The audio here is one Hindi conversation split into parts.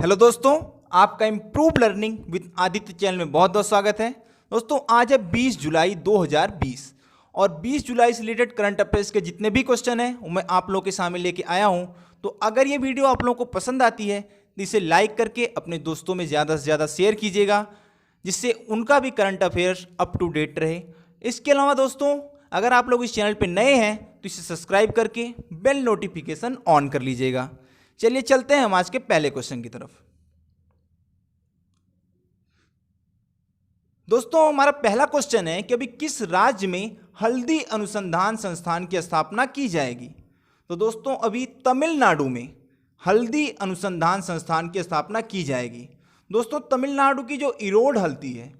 हेलो दोस्तों, आपका improve learning with Aditya channel में बहुत बहुत स्वागत है। दोस्तों आज है 20 जुलाई 2020 और 20 जुलाई से रिलेटेड करंट अफेयर्स के जितने भी क्वेश्चन हैं वो मैं आप लोगों के सामने लेके आया हूं। तो अगर ये वीडियो आप लोगों को पसंद आती है तो इसे लाइक करके अपने दोस्तों में ज़्यादा से ज़्यादा शेयर कीजिएगा, जिससे उनका भी current affairs up to date रहे। इसके अलावा दोस्तों, अगर आप लोग इस चैनल पर नए हैं तो इसे सब्सक्राइब करके बेल नोटिफिकेशन ऑन कर लीजिएगा। चलिए चलते हैं हम आज के पहले क्वेश्चन की तरफ। दोस्तों हमारा पहला क्वेश्चन है कि अभी किस राज्य में हल्दी अनुसंधान संस्थान की स्थापना की जाएगी। तो दोस्तों अभी तमिलनाडु में हल्दी अनुसंधान संस्थान की स्थापना की जाएगी। दोस्तों तमिलनाडु की जो इरोड हल्दी है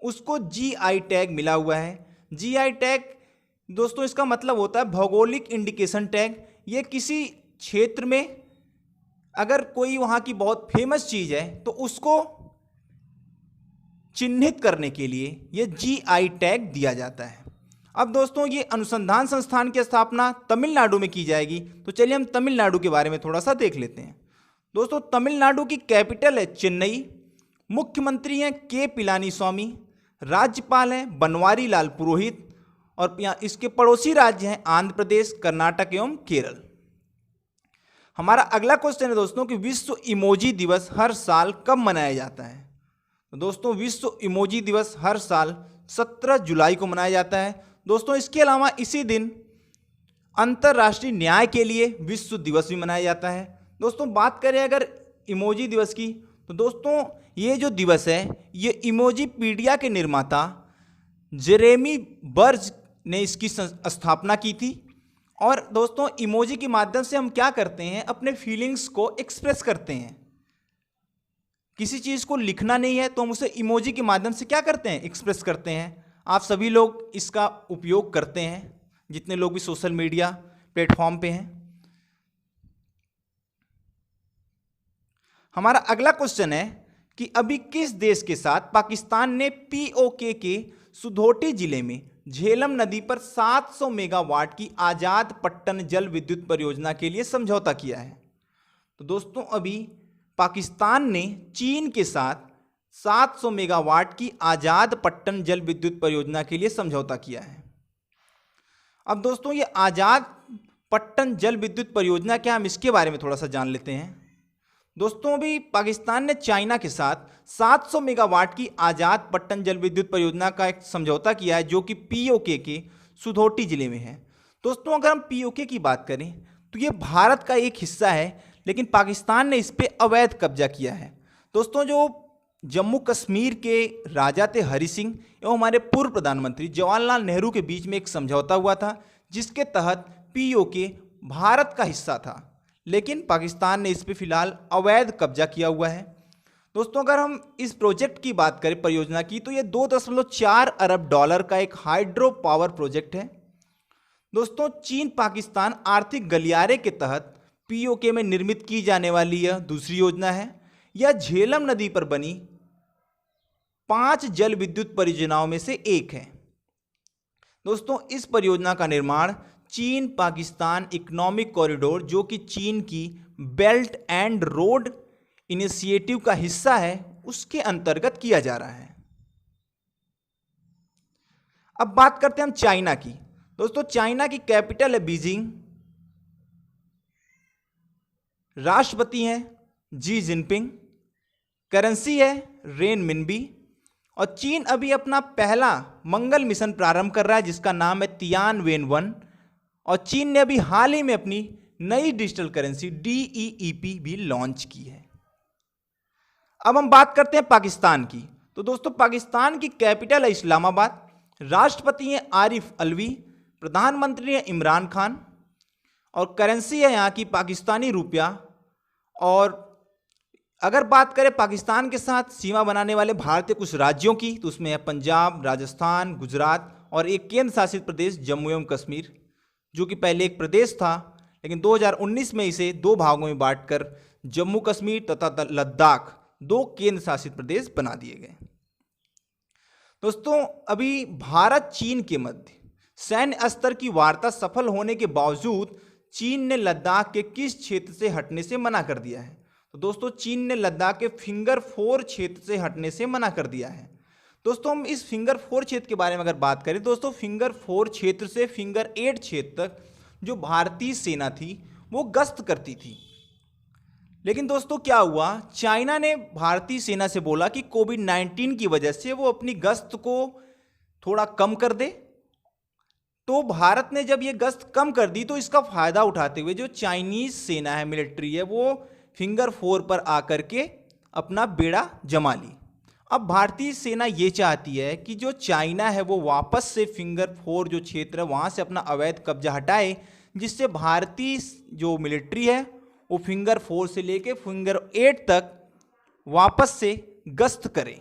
उसको जीआई टैग मिला हुआ है। जीआई टैग दोस्तों इसका मतलब होता है भौगोलिक इंडिकेशन टैग। ये किसी क्षेत्र में अगर कोई वहाँ की बहुत फेमस चीज़ है तो उसको चिन्हित करने के लिए ये जीआई टैग दिया जाता है। अब दोस्तों ये अनुसंधान संस्थान की स्थापना तमिलनाडु में की जाएगी, तो चलिए हम तमिलनाडु के बारे में थोड़ा सा देख लेते हैं। दोस्तों तमिलनाडु की कैपिटल है चेन्नई, मुख्यमंत्री हैं के पिलानीस्वामी, राज्यपाल हैं बनवारी लाल पुरोहित और यहाँ इसके पड़ोसी राज्य हैं आंध्र प्रदेश, कर्नाटक एवं केरल। हमारा अगला क्वेश्चन है दोस्तों कि विश्व इमोजी दिवस हर साल कब मनाया जाता है। तो दोस्तों विश्व इमोजी दिवस हर साल 17 जुलाई को मनाया जाता है। दोस्तों इसके अलावा इसी दिन अंतर्राष्ट्रीय न्याय के लिए विश्व दिवस भी मनाया जाता है। दोस्तों बात करें अगर इमोजी दिवस की, तो दोस्तों ये जो दिवस है ये इमोजी पीडिया के निर्माता जेरेमी बर्ज ने इसकी स्थापना की थी। और दोस्तों इमोजी के माध्यम से हम क्या करते हैं, अपने फीलिंग्स को एक्सप्रेस करते हैं। किसी चीज़ को लिखना नहीं है तो हम उसे इमोजी के माध्यम से क्या करते हैं, एक्सप्रेस करते हैं। आप सभी लोग इसका उपयोग करते हैं, जितने लोग भी सोशल मीडिया प्लेटफॉर्म पे हैं। हमारा अगला क्वेश्चन है कि अभी किस देश के साथ पाकिस्तान ने पीओके के सुधोटी जिले में झेलम नदी पर 700 मेगावाट की आजाद पट्टन जल विद्युत परियोजना के लिए समझौता किया है। तो दोस्तों अभी पाकिस्तान ने चीन के साथ 700 मेगावाट की आजाद पट्टन जल विद्युत परियोजना के लिए समझौता किया है। अब दोस्तों ये आजाद पट्टन जल विद्युत परियोजना क्या, हम इसके बारे में थोड़ा सा जान लेते हैं। दोस्तों अभी पाकिस्तान ने चाइना के साथ 700 मेगावाट की आजाद पट्टन जल विद्युत परियोजना का एक समझौता किया है, जो कि पीओके के सुधोटी जिले में है। दोस्तों अगर हम पीओके की बात करें तो ये भारत का एक हिस्सा है, लेकिन पाकिस्तान ने इस पर अवैध कब्जा किया है। दोस्तों जो जम्मू कश्मीर के राजा थे हरि सिंह एवं हमारे पूर्व प्रधानमंत्री जवाहरलाल नेहरू के बीच में एक समझौता हुआ था, जिसके तहत पीओके भारत का हिस्सा था, लेकिन पाकिस्तान ने इस पर फिलहाल अवैध कब्जा किया हुआ है। दोस्तों अगर हम इस प्रोजेक्ट की बात करें परियोजना की, तो ये 2.4 अरब डॉलर का एक हाइड्रो पावर प्रोजेक्ट है। दोस्तों चीन पाकिस्तान आर्थिक गलियारे के तहत पीओके में निर्मित की जाने वाली यह दूसरी योजना है। यह झेलम नदी पर बनी 5 जल विद्युत परियोजनाओं में से एक है। दोस्तों इस परियोजना का निर्माण चीन पाकिस्तान इकोनॉमिक कॉरिडोर, जो कि चीन की बेल्ट एंड रोड इनिशिएटिव का हिस्सा है, उसके अंतर्गत किया जा रहा है। अब बात करते हैं हम चाइना की। दोस्तों चाइना की कैपिटल है बीजिंग, राष्ट्रपति हैं जी जिनपिंग, करेंसी है रेन मिनबी और चीन अभी अपना पहला मंगल मिशन प्रारंभ कर रहा है, जिसका नाम है तियानवेन-1। और चीन ने अभी हाल ही में अपनी नई डिजिटल करेंसी DEEP भी लॉन्च की है। अब हम बात करते हैं पाकिस्तान की। तो दोस्तों पाकिस्तान की कैपिटल है इस्लामाबाद, राष्ट्रपति हैं आरिफ अलवी, प्रधानमंत्री हैं इमरान खान और करेंसी है यहाँ की पाकिस्तानी रुपया। और अगर बात करें पाकिस्तान के साथ सीमा बनाने वाले भारतीय कुछ राज्यों की, तो उसमें है पंजाब, राजस्थान, गुजरात और एक केंद्र शासित प्रदेश जम्मू एवं कश्मीर, जो कि पहले एक प्रदेश था, लेकिन 2019 में इसे 2 भागों में बांटकर जम्मू कश्मीर तथा लद्दाख 2 केंद्र शासित प्रदेश बना दिए गए। दोस्तों अभी भारत चीन के मध्य सैन्य स्तर की वार्ता सफल होने के बावजूद चीन ने लद्दाख के किस क्षेत्र से हटने से मना कर दिया है। तो दोस्तों चीन ने लद्दाख के फिंगर 4 क्षेत्र से हटने से मना कर दिया है। दोस्तों हम इस फिंगर 4 क्षेत्र के बारे में अगर बात करें, दोस्तों फिंगर 4 क्षेत्र से फिंगर 8 क्षेत्र तक जो भारतीय सेना थी वो गश्त करती थी। लेकिन दोस्तों क्या हुआ, चाइना ने भारतीय सेना से बोला कि कोविड-19 की वजह से वो अपनी गश्त को थोड़ा कम कर दे। तो भारत ने जब ये गश्त कम कर दी तो इसका फायदा उठाते हुए जो चाइनीज सेना है, मिलिट्री है, वो फिंगर 4 पर आकर के अपना बेड़ा जमा ली। अब भारतीय सेना ये चाहती है कि जो चाइना है वो वापस से फिंगर 4 जो क्षेत्र है वहाँ से अपना अवैध कब्जा हटाए, जिससे भारतीय जो मिलिट्री है वो फिंगर 4 से लेके फिंगर 8 तक वापस से गश्त करे।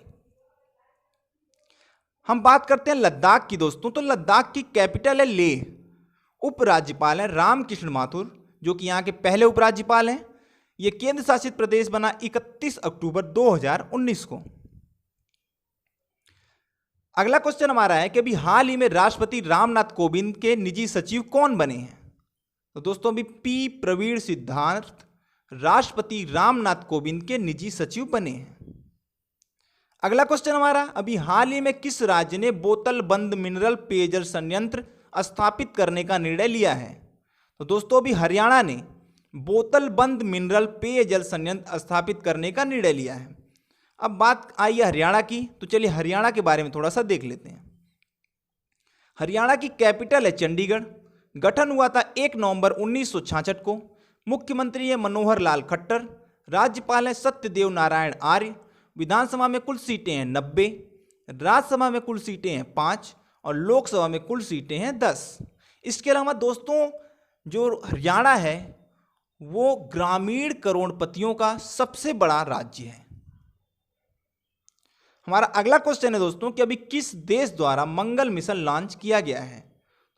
हम बात करते हैं लद्दाख की दोस्तों। तो लद्दाख की कैपिटल है लेह। उपराज्यपाल हैं रामकृष्ण माथुर, जो कि यहाँ के पहले उपराज्यपाल हैं। ये केंद्र शासित प्रदेश बना 31 अक्टूबर 2019 को। अगला क्वेश्चन हमारा है कि अभी हाल ही में राष्ट्रपति रामनाथ कोविंद के निजी सचिव कौन बने हैं। तो दोस्तों अभी पी प्रवीण सिद्धार्थ राष्ट्रपति रामनाथ कोविंद के निजी सचिव बने हैं। अगला क्वेश्चन हमारा, अभी हाल ही में किस राज्य ने बोतल बंद मिनरल पेयजल संयंत्र स्थापित करने का निर्णय लिया है। तो दोस्तों अभी हरियाणा ने बोतल बंद मिनरल पेयजल संयंत्र स्थापित करने का निर्णय लिया है। अब बात आई है हरियाणा की, तो चलिए हरियाणा के बारे में थोड़ा सा देख लेते हैं। हरियाणा की कैपिटल है चंडीगढ़। गठन हुआ था 1 नवंबर 1966 को। मुख्यमंत्री है मनोहर लाल खट्टर। राज्यपाल है सत्यदेव नारायण आर्य। विधानसभा में कुल सीटें हैं 90। राज्यसभा में कुल सीटें हैं 5 और लोकसभा में कुल सीटें हैं 10। इसके अलावा दोस्तों जो हरियाणा है वो ग्रामीण करोड़पतियों का सबसे बड़ा राज्य है। हमारा अगला क्वेश्चन है दोस्तों कि अभी किस देश द्वारा मंगल मिशन लॉन्च किया गया है।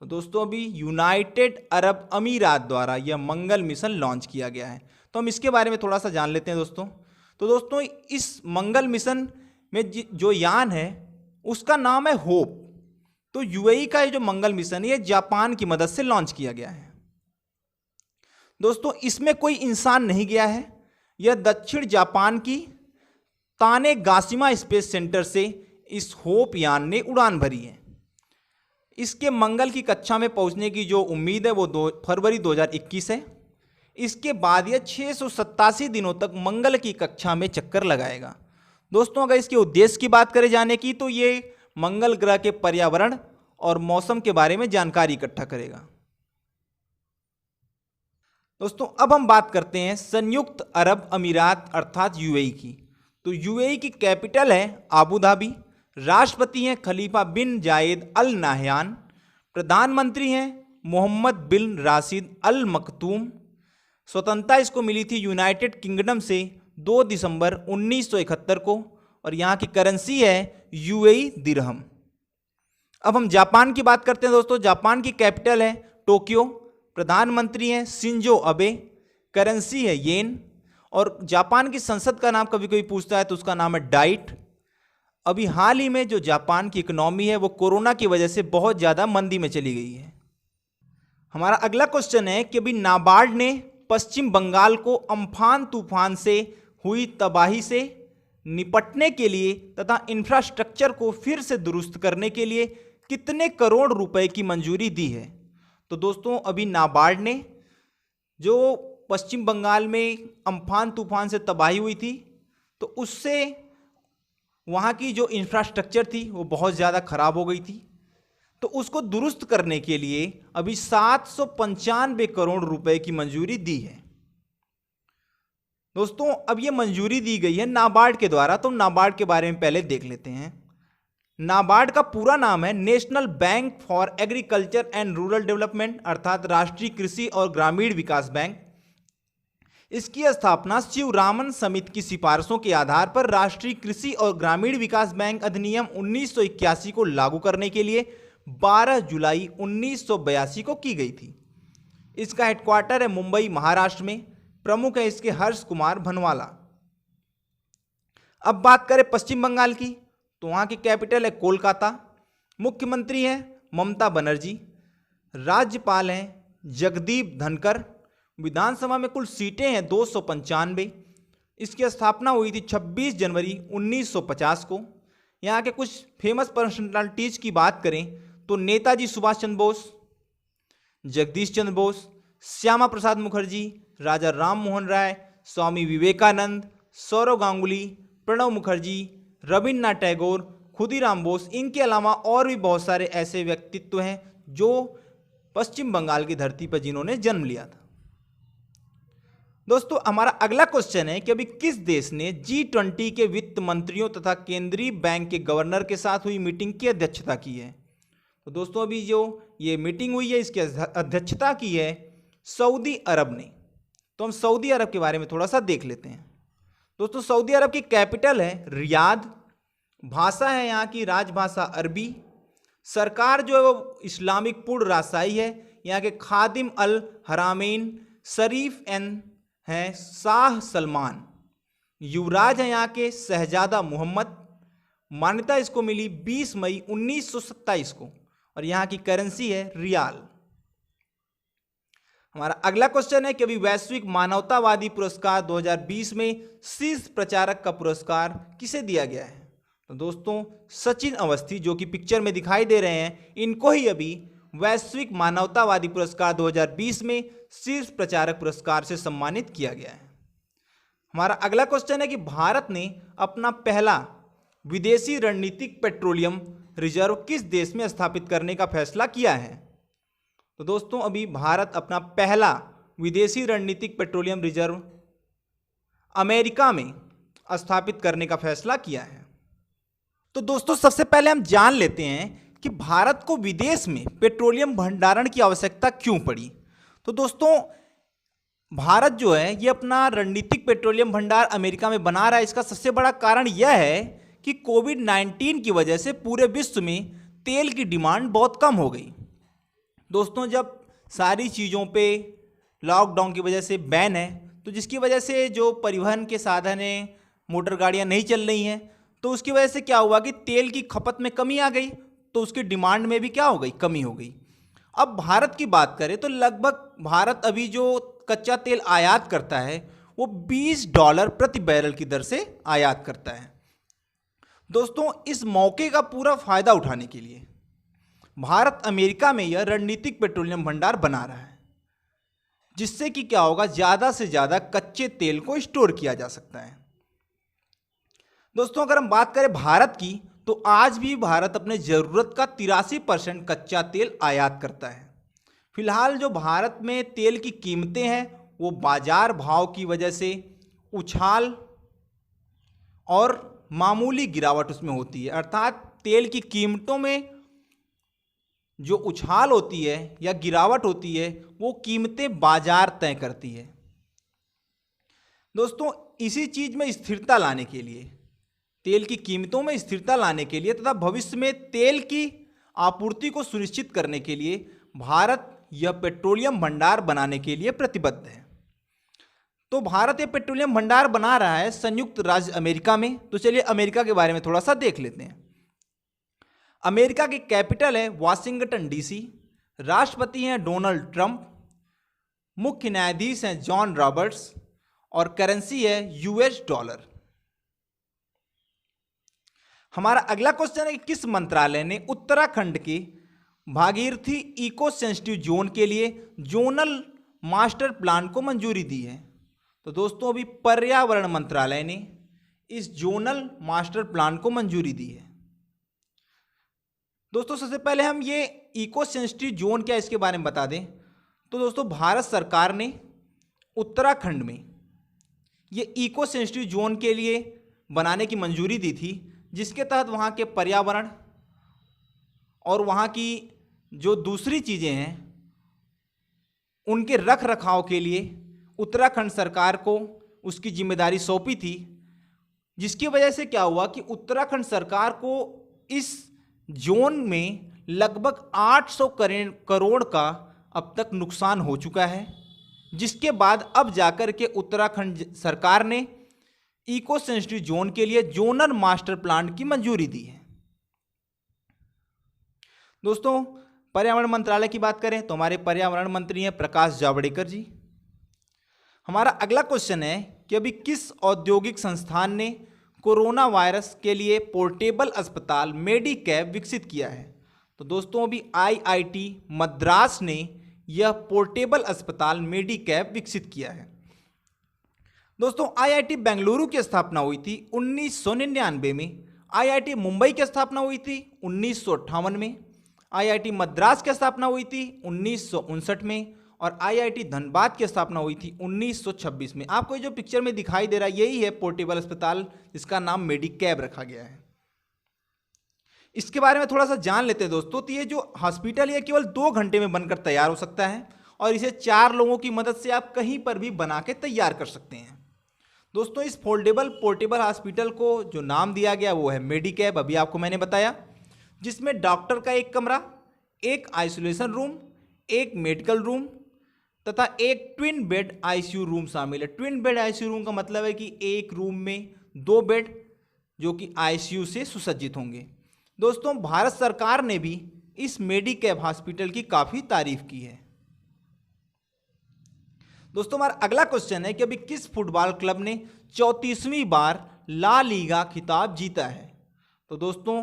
तो दोस्तों अभी यूनाइटेड अरब अमीरात द्वारा यह मंगल मिशन लॉन्च किया गया है। तो हम इसके बारे में थोड़ा सा जान लेते हैं दोस्तों। तो दोस्तों इस मंगल मिशन में जो यान है उसका नाम है होप। तो यूएई का ये जो मंगल मिशन है ये जापान की मदद से लॉन्च किया गया है। दोस्तों इसमें कोई इंसान नहीं गया है। यह दक्षिण जापान की तानेगाशिमा स्पेस सेंटर से इस होप यान ने उड़ान भरी है। इसके मंगल की कक्षा में पहुंचने की जो उम्मीद है वो फरवरी 2021 है। इसके बाद यह 687 दिनों तक मंगल की कक्षा में चक्कर लगाएगा। दोस्तों अगर इसके उद्देश्य की बात करें जाने की, तो ये मंगल ग्रह के पर्यावरण और मौसम के बारे में जानकारी इकट्ठा करेगा। दोस्तों अब हम बात करते हैं संयुक्त अरब अमीरात अर्थात यूएई की। तो यूएई की कैपिटल है आबू धाबी। राष्ट्रपति हैं खलीफा बिन जायद अल नाहयान। प्रधानमंत्री हैं मोहम्मद बिन राशिद अल मखतूम। स्वतंत्रता इसको मिली थी यूनाइटेड किंगडम से 2 दिसंबर 1971 को और यहाँ की करेंसी है यूएई दिरहम। अब हम जापान की बात करते हैं दोस्तों। जापान की कैपिटल है टोक्यो। प्रधानमंत्री हैं शिंजो अबे। करेंसी है येन। और जापान की संसद का नाम कभी कोई पूछता है तो उसका नाम है डाइट। अभी हाल ही में जो जापान की इकोनॉमी है वो कोरोना की वजह से बहुत ज़्यादा मंदी में चली गई है। हमारा अगला क्वेश्चन है कि अभी नाबार्ड ने पश्चिम बंगाल को अम्फान तूफान से हुई तबाही से निपटने के लिए तथा इंफ्रास्ट्रक्चर को फिर से दुरुस्त करने के लिए कितने करोड़ रुपए की मंजूरी दी है। तो दोस्तों अभी नाबार्ड ने जो पश्चिम बंगाल में अम्फान तूफान से तबाही हुई थी तो उससे वहाँ की जो इंफ्रास्ट्रक्चर थी वो बहुत ज़्यादा खराब हो गई थी, तो उसको दुरुस्त करने के लिए अभी 795 करोड़ रुपए की मंजूरी दी है। दोस्तों अब ये मंजूरी दी गई है नाबार्ड के द्वारा। तो नाबार्ड के बारे में पहले देख लेते हैं। नाबार्ड का पूरा नाम है national bank for agriculture and rural development अर्थात राष्ट्रीय कृषि और ग्रामीण विकास बैंक। इसकी स्थापना शिवरामन समिति की सिफारिशों के आधार पर राष्ट्रीय कृषि और ग्रामीण विकास बैंक अधिनियम 1981 को लागू करने के लिए 12 जुलाई 1982 को की गई थी। इसका हेडक्वार्टर है मुंबई महाराष्ट्र में। प्रमुख है इसके हर्ष कुमार भनवाला। अब बात करें पश्चिम बंगाल की, तो वहाँ की कैपिटल है कोलकाता। मुख्यमंत्री हैं ममता बनर्जी। राज्यपाल हैं जगदीप धनकर। विधानसभा में कुल सीटें हैं 295। इसकी स्थापना हुई थी 26 जनवरी 1950 को। यहाँ के कुछ फेमस पर्सनालिटीज की बात करें तो नेताजी सुभाष चंद्र बोस, जगदीश चंद्र बोस, श्यामा प्रसाद मुखर्जी, राजा राम मोहन राय, स्वामी विवेकानंद, सौरव गांगुली, प्रणब मुखर्जी, रविन्द्रनाथ टैगोर, खुदीराम बोस। इनके अलावा और भी बहुत सारे ऐसे व्यक्तित्व हैं जो पश्चिम बंगाल की धरती पर जिन्होंने जन्म लिया था। दोस्तों हमारा अगला क्वेश्चन है कि अभी किस देश ने G20 के वित्त मंत्रियों तथा केंद्रीय बैंक के गवर्नर के साथ हुई मीटिंग की अध्यक्षता की है। तो दोस्तों अभी जो ये मीटिंग हुई है इसकी अध्यक्षता की है सऊदी अरब ने। तो हम सऊदी अरब के बारे में थोड़ा सा देख लेते हैं। दोस्तों सऊदी अरब की कैपिटल है रियाद, भाषा है यहाँ की राजभाषा अरबी, सरकार जो है वो इस्लामिक पूर्ण राजशाही है। यहाँ के खादिम अल हरामैन शरीफ एन हैं शाह सलमान, युवराज हैं यहाँ के शहजादा मोहम्मद। मान्यता इसको मिली 20 मई 1927 को और यहाँ की करेंसी है रियाल। हमारा अगला क्वेश्चन है कि अभी वैश्विक मानवतावादी पुरस्कार 2020 में शीर्ष प्रचारक का पुरस्कार किसे दिया गया है। तो दोस्तों सचिन अवस्थी जो कि पिक्चर में दिखाई दे रहे हैं, इनको ही अभी वैश्विक मानवतावादी पुरस्कार 2020 में शीर्ष प्रचारक पुरस्कार से सम्मानित किया गया है। हमारा अगला क्वेश्चन है कि भारत ने अपना पहला विदेशी रणनीतिक पेट्रोलियम रिजर्व किस देश में स्थापित करने का फैसला किया है। तो दोस्तों अभी भारत अपना पहला विदेशी रणनीतिक पेट्रोलियम रिजर्व अमेरिका में स्थापित करने का फैसला किया है। तो दोस्तों सबसे पहले हम जान लेते हैं कि भारत को विदेश में पेट्रोलियम भंडारण की आवश्यकता क्यों पड़ी। तो दोस्तों भारत जो है ये अपना रणनीतिक पेट्रोलियम भंडार अमेरिका में बना रहा है। इसका सबसे बड़ा कारण यह है कि कोविड-19 की वजह से पूरे विश्व में तेल की डिमांड बहुत कम हो गई। दोस्तों जब सारी चीज़ों पे लॉकडाउन की वजह से बैन है, तो जिसकी वजह से जो परिवहन के साधन हैं, मोटर गाड़ियाँ नहीं चल रही हैं, तो उसकी वजह से क्या हुआ कि तेल की खपत में कमी आ गई, तो उसकी डिमांड में भी क्या हो गई, कमी हो गई। अब भारत की बात करें तो लगभग भारत अभी जो कच्चा तेल आयात करता है वो $20 प्रति बैरल की दर से आयात करता है। दोस्तों इस मौके का पूरा फायदा उठाने के लिए भारत अमेरिका में यह रणनीतिक पेट्रोलियम भंडार बना रहा है, जिससे कि क्या होगा, ज़्यादा से ज़्यादा कच्चे तेल को स्टोर किया जा सकता है। दोस्तों अगर हम बात करें भारत की, तो आज भी भारत अपने ज़रूरत का 83% कच्चा तेल आयात करता है। फिलहाल जो भारत में तेल की कीमतें हैं वो बाजार भाव की वजह से उछाल और मामूली गिरावट उसमें होती है। अर्थात तेल की कीमतों में जो उछाल होती है या गिरावट होती है वो कीमतें बाजार तय करती है। दोस्तों इसी चीज़ में स्थिरता लाने के लिए, तेल की कीमतों में स्थिरता लाने के लिए तथा भविष्य में तेल की आपूर्ति को सुनिश्चित करने के लिए भारत यह पेट्रोलियम भंडार बनाने के लिए प्रतिबद्ध है। तो भारत ये पेट्रोलियम भंडार बना रहा है संयुक्त राज्य अमेरिका में। तो चलिए अमेरिका के बारे में थोड़ा सा देख लेते हैं। अमेरिका की कैपिटल है वाशिंगटन डीसी, राष्ट्रपति हैं डोनाल्ड ट्रंप, मुख्य न्यायाधीश हैं जॉन रॉबर्ट्स और करेंसी है यूएस डॉलर। हमारा अगला क्वेश्चन है कि किस मंत्रालय ने उत्तराखंड के भागीरथी इको सेंसिटिव जोन के लिए जोनल मास्टर प्लान को मंजूरी दी है। तो दोस्तों अभी पर्यावरण मंत्रालय ने इस जोनल मास्टर प्लान को मंजूरी दी है। दोस्तों सबसे पहले हम ये इको सेंसिटिव जोन क्या इसके बारे में बता दें। तो दोस्तों भारत सरकार ने उत्तराखंड में ये इको सेंसिटिव जोन के लिए बनाने की मंजूरी दी थी, जिसके तहत वहाँ के पर्यावरण और वहाँ की जो दूसरी चीज़ें हैं उनके रख रखाव के लिए उत्तराखंड सरकार को उसकी जिम्मेदारी सौंपी थी। जिसकी वजह से क्या हुआ कि उत्तराखंड सरकार को इस जोन में लगभग 800 करोड़ का अब तक नुकसान हो चुका है, जिसके बाद अब जाकर के उत्तराखंड सरकार ने इको सेंसिटिव जोन के लिए जोनल मास्टर प्लान की मंजूरी दी है। दोस्तों पर्यावरण मंत्रालय की बात करें तो हमारे पर्यावरण मंत्री हैं प्रकाश जावड़ेकर जी। हमारा अगला क्वेश्चन है कि अभी किस औद्योगिक संस्थान ने कोरोना वायरस के लिए पोर्टेबल अस्पताल मेडिकैब विकसित किया है? तो दोस्तों अभी आईआईटी मद्रास ने यह पोर्टेबल अस्पताल मेडिकैब विकसित किया है। दोस्तों आईआईटी बेंगलुरु की स्थापना हुई थी 1999 में, आईआईटी मुंबई की स्थापना हुई थी 1958 में, आईआईटी मद्रास की स्थापना हुई थी 1959 में और आईआईटी धनबाद की स्थापना हुई थी 1926 में। आपको जो पिक्चर में दिखाई दे रहा है यही है पोर्टेबल अस्पताल, जिसका नाम मेडिकैब रखा गया है। इसके बारे में थोड़ा सा जान लेते हैं दोस्तों। तो ये जो हॉस्पिटल है केवल 2 घंटे में बनकर तैयार हो सकता है और इसे 4 लोगों की मदद से आप कहीं पर भी बना के तैयार कर सकते हैं। दोस्तों इस फोल्डेबल पोर्टेबल हॉस्पिटल को जो नाम दिया गया वो है मेडिकैब, अभी आपको मैंने बताया, जिसमें डॉक्टर का एक कमरा, एक आइसोलेशन रूम, एक मेडिकल रूम तथा एक ट्विन बेड आईसीयू रूम शामिल है। ट्विन बेड आईसीयू रूम का मतलब है कि एक रूम में 2 बेड जो कि आईसीयू से सुसज्जित होंगे। दोस्तों भारत सरकार ने भी इस मेडिकैब हॉस्पिटल की काफ़ी तारीफ की है। दोस्तों हमारा अगला क्वेश्चन है कि अभी किस फुटबॉल क्लब ने 34वीं बार ला लीगा खिताब जीता है? तो दोस्तों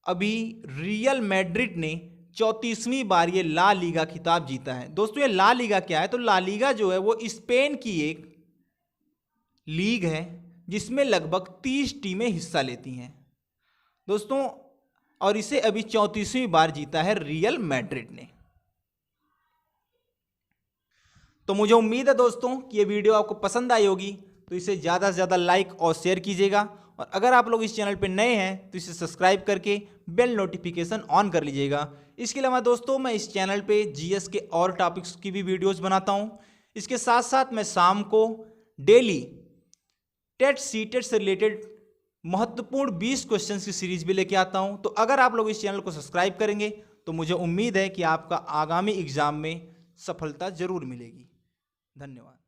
अभी रियल मैड्रिड ने 34वीं बार ये ला लीगा खिताब जीता है। दोस्तों ये ला लीगा क्या है? तो ला लीगा जो है वो स्पेन की एक लीग है जिसमें लगभग 30 टीमें हिस्सा लेती हैं दोस्तों, और इसे अभी 34वीं बार जीता है रियल मैड्रिड ने। तो मुझे उम्मीद है दोस्तों कि ये वीडियो आपको पसंद आई होगी, तो इसे ज़्यादा से ज़्यादा लाइक और शेयर कीजिएगा और अगर आप लोग इस चैनल पे नए हैं तो इसे सब्सक्राइब करके बेल नोटिफिकेशन ऑन कर लीजिएगा। इसके अलावा दोस्तों मैं इस चैनल पे जीएस के और टॉपिक्स की भी वीडियोस बनाता हूँ। इसके साथ साथ मैं शाम को डेली टेट सीटेट से रिलेटेड महत्वपूर्ण 20 क्वेश्चंस की सीरीज भी लेके आता हूँ। तो अगर आप लोग इस चैनल को सब्सक्राइब करेंगे तो मुझे उम्मीद है कि आपका आगामी एग्जाम में सफलता जरूर मिलेगी। धन्यवाद।